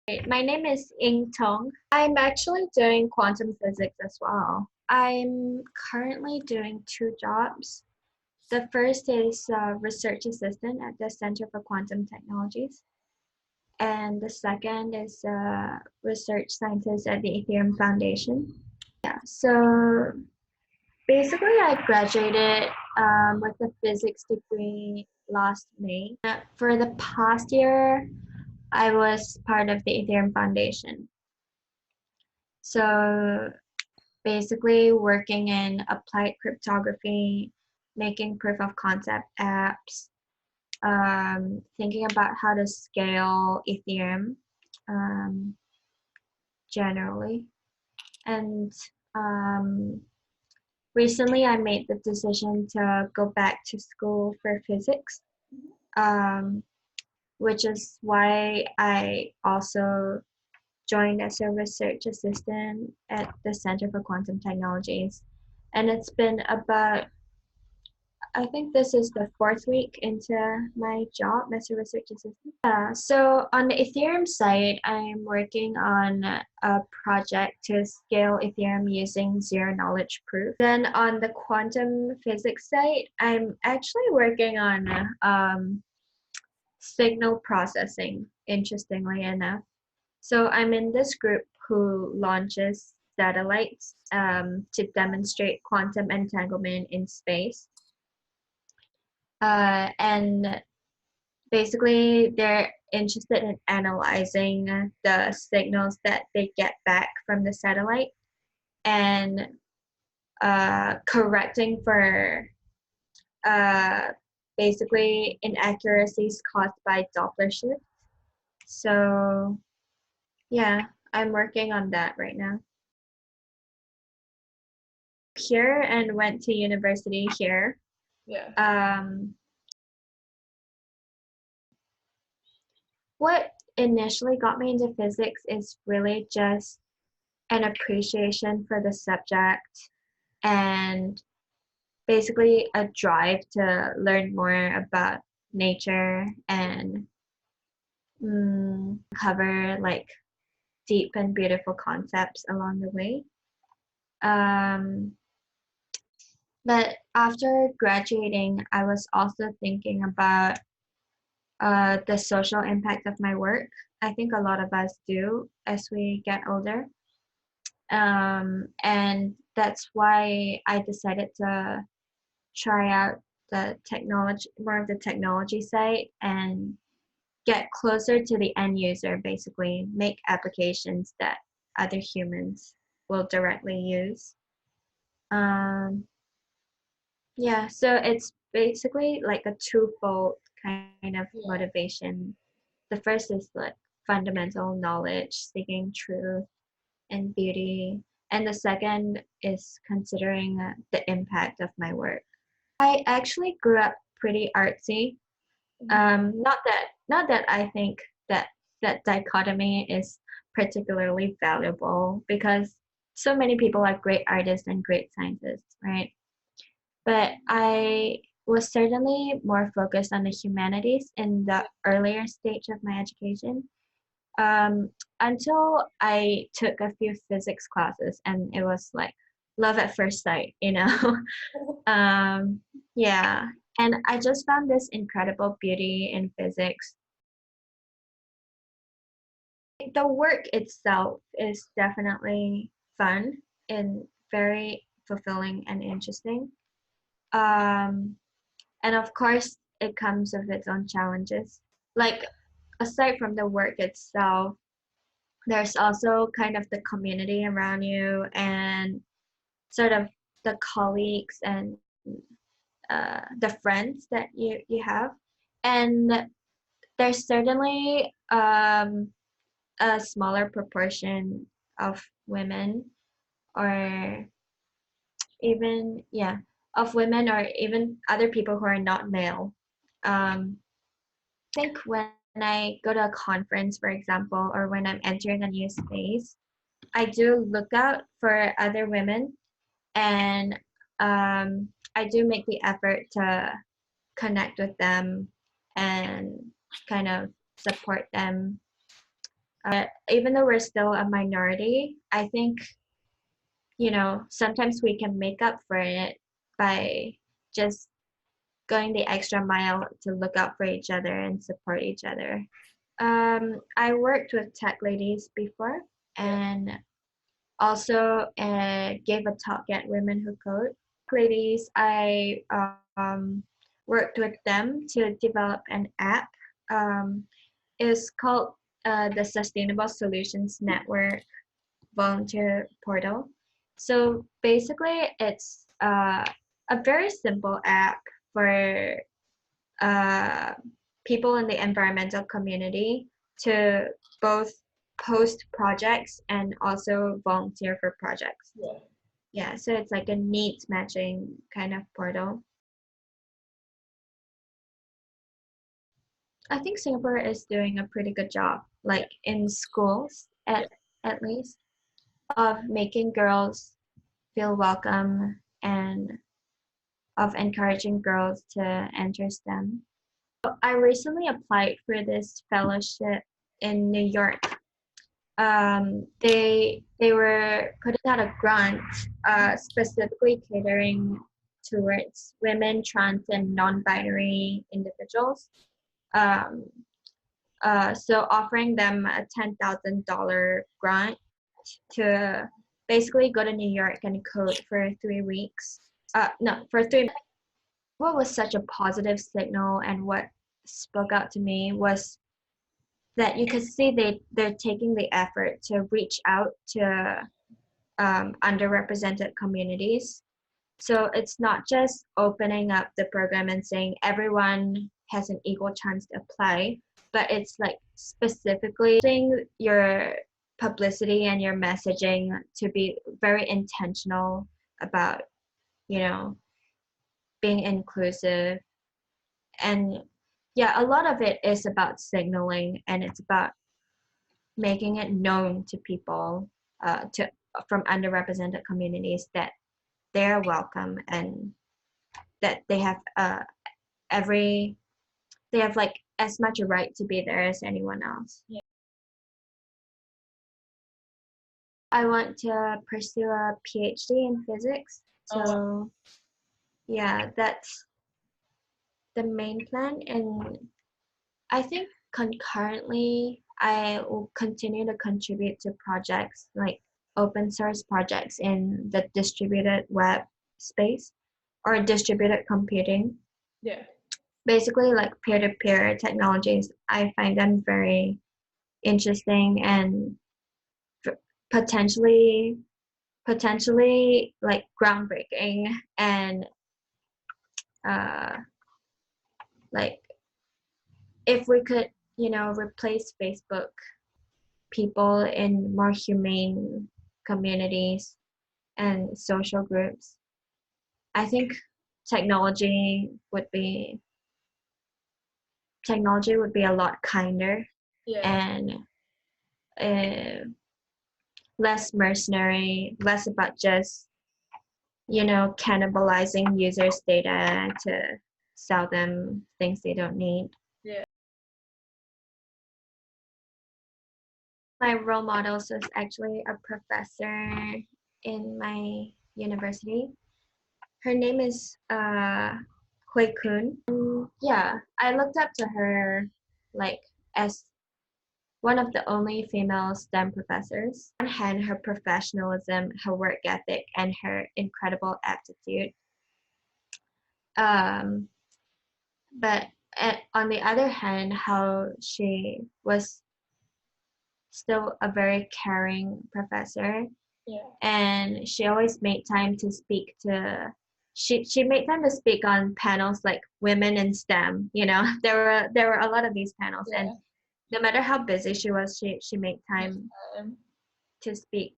My name is Ying Tong. I'm actually doing quantum physics as well. I'm currently doing two jobs. The first is a research assistant at the Center for Quantum Technologies, and the second is a research scientist at the Ethereum Foundation. Yeah, so basically, I graduated with a physics degree last May. For the past year, I was part of the Ethereum Foundation. So basically working in applied cryptography, making proof of concept apps, thinking about how to scale Ethereum generally. And recently I made the decision to go back to school for physics, which is why I also joined as a research assistant at the Center for Quantum Technologies. And it's been about, I think this is the fourth week into my job as a research assistant. So on the Ethereum side, I'm working on a project to scale Ethereum using zero knowledge proof. Then on the quantum physics side, I'm actually working on signal processing, interestingly enough. So I'm in this group who launches satellites to demonstrate quantum entanglement in space. And basically, they're interested in analyzing the signals that they get back from the satellite and correcting for basically inaccuracies caused by Doppler shift. So yeah, I'm working on that right now. Here and went to university here. Yeah. What initially got me into physics is really just an appreciation for the subject and basically a drive to learn more about nature and cover like deep and beautiful concepts along the way. But after graduating, I was also thinking about the social impact of my work. I think a lot of us do as we get older. And that's why I decided to try out the technology, more of the technology side, and get closer to the end user, basically make applications that other humans will directly use. Yeah, so it's basically like a twofold kind of motivation. The first is like fundamental knowledge, seeking truth and beauty. And the second is considering the impact of my work. I actually grew up pretty artsy. Not that I think that that dichotomy is particularly valuable because so many people are great artists and great scientists, right? But I was certainly more focused on the humanities in the earlier stage of my education, until I took a few physics classes, and it was like love at first sight, you know. Yeah, and I just found this incredible beauty in physics. The work itself is definitely fun and very fulfilling and interesting. Um, and of course, it comes with its own challenges. Like, aside from the work itself, there's also kind of the community around you and sort of the colleagues and the friends that you have. And there's certainly a smaller proportion of women or even, yeah, of women or even other people who are not male. I think when I go to a conference, for example, or when I'm entering a new space, I do look out for other women, and I do make the effort to connect with them and kind of support them Even though we're still a minority, I think, sometimes we can make up for it by just going the extra mile to look out for each other and support each other. I worked with tech ladies before and also gave a talk at Women Who Code. Ladies, I worked with them to develop an app. It's called the Sustainable Solutions Network volunteer portal. So basically, it's a very simple app for uh, people in the environmental community to both post projects and also volunteer for projects. Yeah, so it's like a needs matching kind of portal. I think Singapore is doing a pretty good job, like in schools at least, of making girls feel welcome and of encouraging girls to enter STEM. I recently applied for this fellowship in New York. They were putting out a grant specifically catering towards women, trans, and non-binary individuals. Um, so offering them a $10,000 grant to basically go to New York and code for 3 weeks. No, for 3. What was such a positive signal and what spoke out to me was that you could see they're taking the effort to reach out to underrepresented communities. So it's not just opening up the program and saying everyone has an equal chance to apply, but it's like specifically using your publicity and your messaging to be very intentional about, being inclusive. And yeah, a lot of it is about signaling and it's about making it known to people from underrepresented communities that they're welcome and that they have every they have like as much a right to be there as anyone else. I want to pursue a PhD in physics. So yeah, that's the main plan. And I think concurrently, I will continue to contribute to projects like open source projects in the distributed web space or distributed computing. Yeah. Basically, like peer-to-peer technologies, I find them very interesting and potentially like groundbreaking and like if we could replace Facebook people in more humane communities and social groups, I think technology would be a lot kinder and less mercenary, less about just cannibalizing users' data to sell them things they don't need. My role models is actually a professor in my university. Her name is Hui Kun. Yeah, I looked up to her like as one of the only female STEM professors. On one hand, her professionalism, her work ethic, and her incredible aptitude. But on the other hand, how she was still a very caring professor. And she always made time to speak to she made time to speak on panels like women in STEM. There were a lot of these panels and no matter how busy she was, she made time to speak